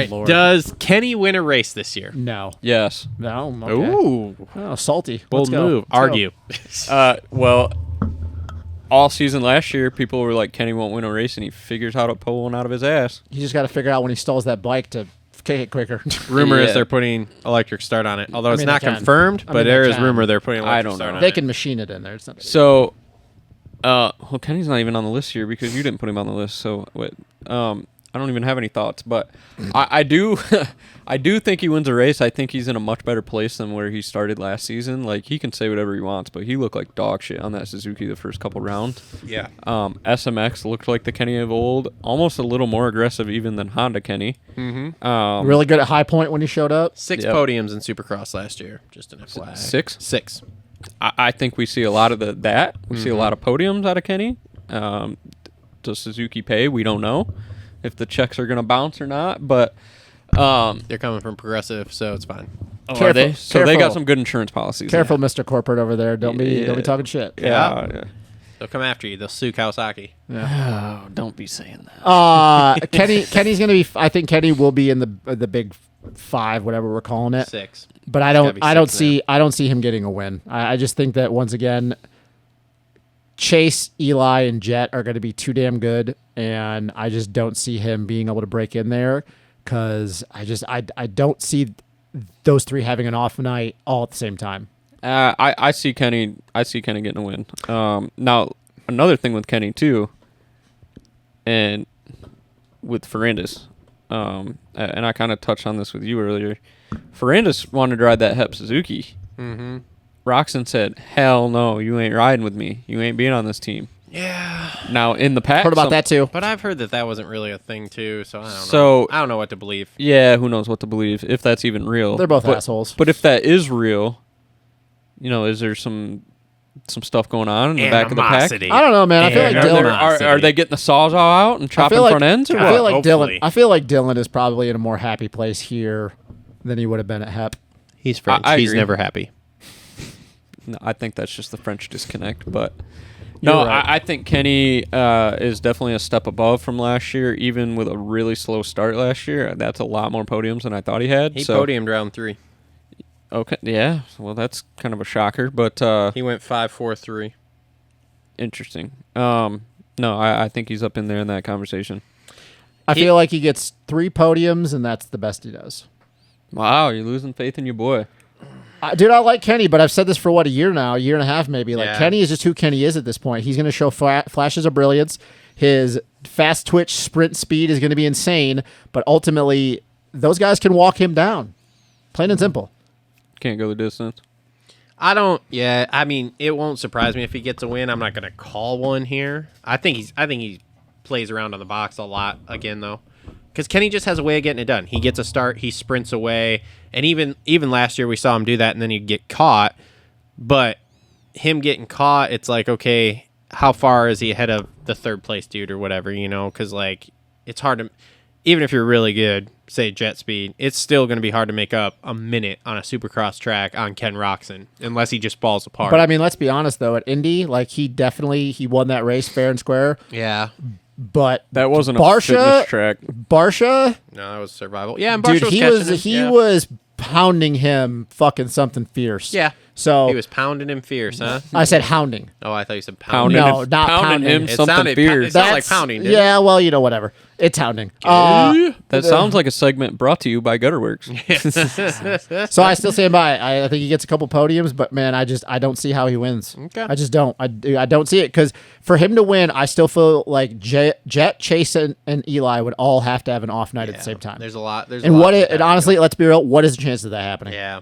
right. Lord. Does Kenny win a race this year? No. Yes. No. Okay. Ooh. Oh, salty. Bold Let's go. move. Let's Argue. Well, all season last year, people were like, Kenny won't win a race, and he figures how to pull one out of his ass. You just got to figure out when he stalls that bike to kick it quicker. Rumor is Yeah. they're putting electric start on it. Although it's mean, not they can. confirmed, I but mean, there they is can. rumor they're putting electric I don't start know. on They it. can machine it in there. It's not So, well, Kenny's not even on the list here because you didn't put him on the list. So, I don't even have any thoughts, but I do, I do think he wins a race. I think he's in a much better place than where he started last season. Like, he can say whatever he wants, but he looked like dog shit on that Suzuki the first couple rounds. Yeah. SMX looked like the Kenny of old, almost a little more aggressive even than Honda Kenny. Mm-hmm. really good at high point when he showed up. 6 Yep. podiums in Supercross last year. Just an FYI. 6? 6. I think we see a lot of that. We see a lot of podiums out of Kenny. Does Suzuki pay? We don't know if the checks are going to bounce or not, but They're coming from Progressive, so it's fine. are they? So they got Careful. some good insurance policies. Careful, Mr. Corporate over there. Don't be talking shit. Yeah. They'll come after you. They'll sue Kawasaki. Oh, don't be saying that. Kenny's gonna be. I think Kenny will be in the big 5, whatever we're calling it. 6. But I Gotta be don't 6 see him getting a win. I just think that once again, Chase, Eli, and Jet are going to be too damn good, and I just don't see him being able to break in there because I don't see those 3 having an off night all at the same time. I see Kenny. I see Kenny getting a win. Now another thing with Kenny too, and with Ferrandis, and I kind of touched on this with you earlier. Ferrandis wanted to ride that Hep Suzuki. Mm-hmm. Roxon said, "Hell no, you ain't riding with me. You ain't being on this team." Yeah. Now in the pack, Heard about that too. But I've heard that wasn't really a thing, too, so I don't know. So- I don't know what to believe. Yeah, who knows what to believe if that's even real. They're both But- assholes. But if that is real, is there some stuff going on in the back of the pack? Animosity. I don't know, man. I feel like Yeah, Dylan. they're- Are they getting the sawzall out and chopping front ends or I what? feel like Hopefully. Dylan is probably in a more happy place here than he would have been at Hep. He's French. I He's agree. never happy. No, I think that's just the French disconnect. But You're no, right. I think Kenny is definitely a step above from last year, even with a really slow start last year. That's a lot more podiums than I thought he had. He so, podiumed round 3. Okay, yeah. Well, that's kind of a shocker, but He went 5-4-3. interesting. No, I think he's up in there in that conversation. I feel like he gets 3 podiums, and that's the best he does. Wow, you're losing faith in your boy. Dude, I like Kenny, but I've said this for a year now, a year and a half maybe. Like Yeah. Kenny is just who Kenny is at this point. He's going to show flashes of brilliance. His fast twitch sprint speed is going to be insane, but ultimately, those guys can walk him down. Plain and simple. Can't go the distance. Yeah, I mean, it won't surprise me if he gets a win. I'm not going to call one here. I think he plays around on the box a lot again, though. Because Kenny just has a way of getting it done. He gets a start, he sprints away, and even last year we saw him do that, and then he'd get caught. But him getting caught, it's like, okay, how far is he ahead of the 3rd place dude or whatever, Because, like, it's hard to... Even if you're really good, say jet speed, it's still going to be hard to make up a minute on a Supercross track on Ken Roczen, unless he just falls apart. But I mean, let's be honest though. At Indy, like he won that race fair and square. yeah. But That wasn't a fitness track. Barsha, No, that was survival. Yeah, and dude, Barsha he was pounding him fucking something fierce. Yeah. So He was pounding him fierce, huh? I said hounding. Oh, I thought you said Pounding pounding. No, him, not pounding pounding. him It something sounded- fierce. it sounded like pounding, didn't yeah, well, whatever. It's hounding. That sounds like a segment brought to you by Gutterworks. So I still stand by. I think he gets a couple podiums, but man, I don't see how he wins. Okay. I just don't. I don't see it because for him to win, I still feel like Jet, Chase, and Eli would all have to have an off night at the same time. There's a lot. And honestly, let's be real. What is the chance of that happening? Yeah.